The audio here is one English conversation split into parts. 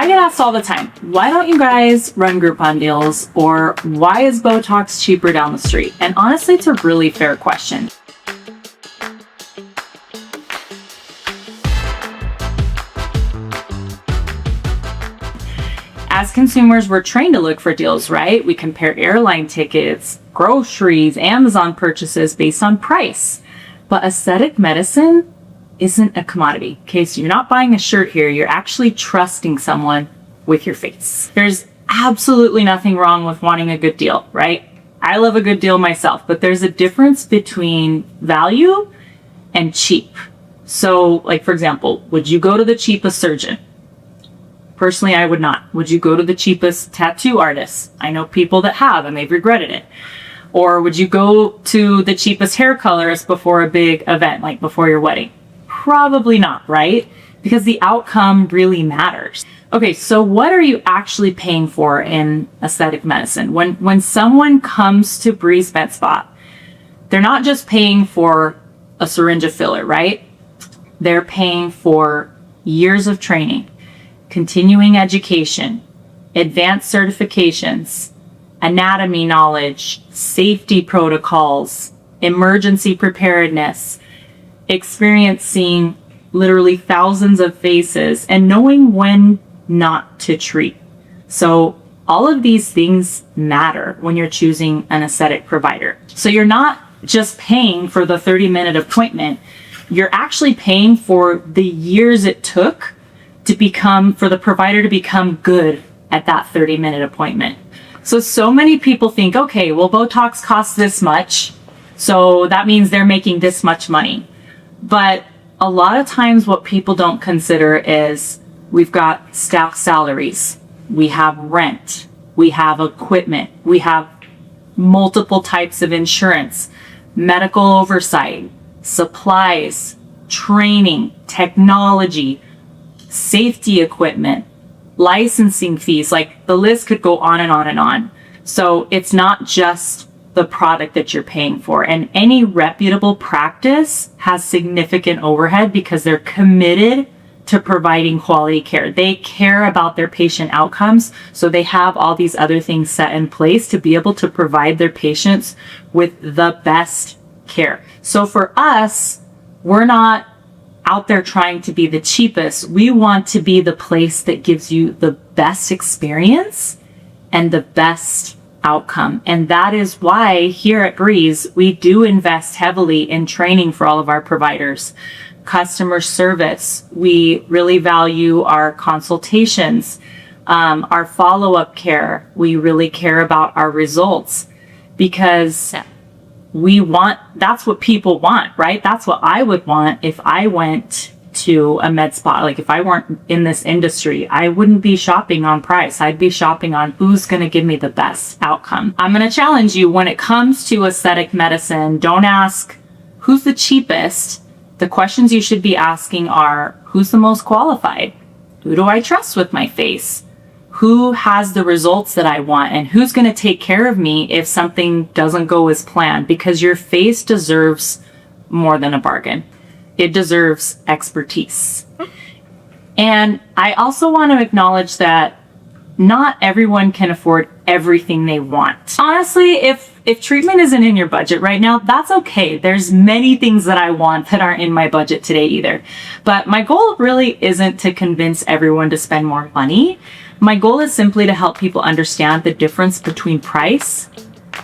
I get asked all the time, why don't you guys run Groupon deals? Or why is Botox cheaper down the street? And honestly, it's a really fair question. As consumers, we're trained to look for deals, right? We compare airline tickets, groceries, Amazon purchases based on price. But aesthetic medicine isn't a commodity. Okay, so you're not buying a shirt here, you're actually trusting someone with your face. There's absolutely nothing wrong with wanting a good deal, right? I love a good deal myself, but there's a difference between value and cheap. So, like for example, would you go to the cheapest surgeon? Personally, I would not. Would you go to the cheapest tattoo artist? I know people that have, and they've regretted it. Or would you go to the cheapest hair colorist before a big event, like before your wedding? Probably not, right? Because the outcome really matters. Okay, so what are you actually paying for in aesthetic medicine? When someone comes to Breeze Med Spa, they're not just paying for a syringe of filler, right? They're paying for years of training, continuing education, advanced certifications, anatomy knowledge, safety protocols, emergency preparedness, experiencing literally thousands of faces, and knowing when not to treat. So all of these things matter when you're choosing an aesthetic provider. So you're not just paying for the 30-minute appointment, you're actually paying for the years it took for the provider to become good at that 30-minute appointment. So many people think, okay, well, Botox costs this much, so that means they're making this much money. But a lot of times what people don't consider is we've got staff salaries, we have rent, we have equipment, we have multiple types of insurance, medical oversight, supplies, training, technology, safety equipment, licensing fees, like the list could go on and on and on. So it's not just the product that you're paying for. And any reputable practice has significant overhead because they're committed to providing quality care. They care about their patient outcomes. So they have all these other things set in place to be able to provide their patients with the best care. So for us, we're not out there trying to be the cheapest. We want to be the place that gives you the best experience and the best outcome. And that is why here at Breeze, we do invest heavily in training for all of our providers. Customer service, we really value our consultations, our follow-up care. We really care about our results because that's what people want, right? That's what I would want if I went to a med spa. Like if I weren't in this industry, I wouldn't be shopping on price. I'd be shopping on who's going to give me the best outcome. I'm going to challenge you when it comes to aesthetic medicine, don't ask who's the cheapest. The questions you should be asking are, who's the most qualified? Who do I trust with my face? Who has the results that I want? And who's going to take care of me if something doesn't go as planned? Because your face deserves more than a bargain. It deserves expertise. And I also want to acknowledge that not everyone can afford everything they want. Honestly, if treatment isn't in your budget right now, that's okay. There's many things that I want that aren't in my budget today either. But my goal really isn't to convince everyone to spend more money. My goal is simply to help people understand the difference between price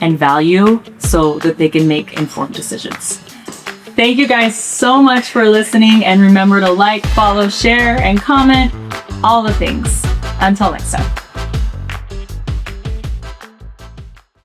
and value so that they can make informed decisions. Thank you guys so much for listening, and remember to like, follow, share, and comment, all the things. Until next time.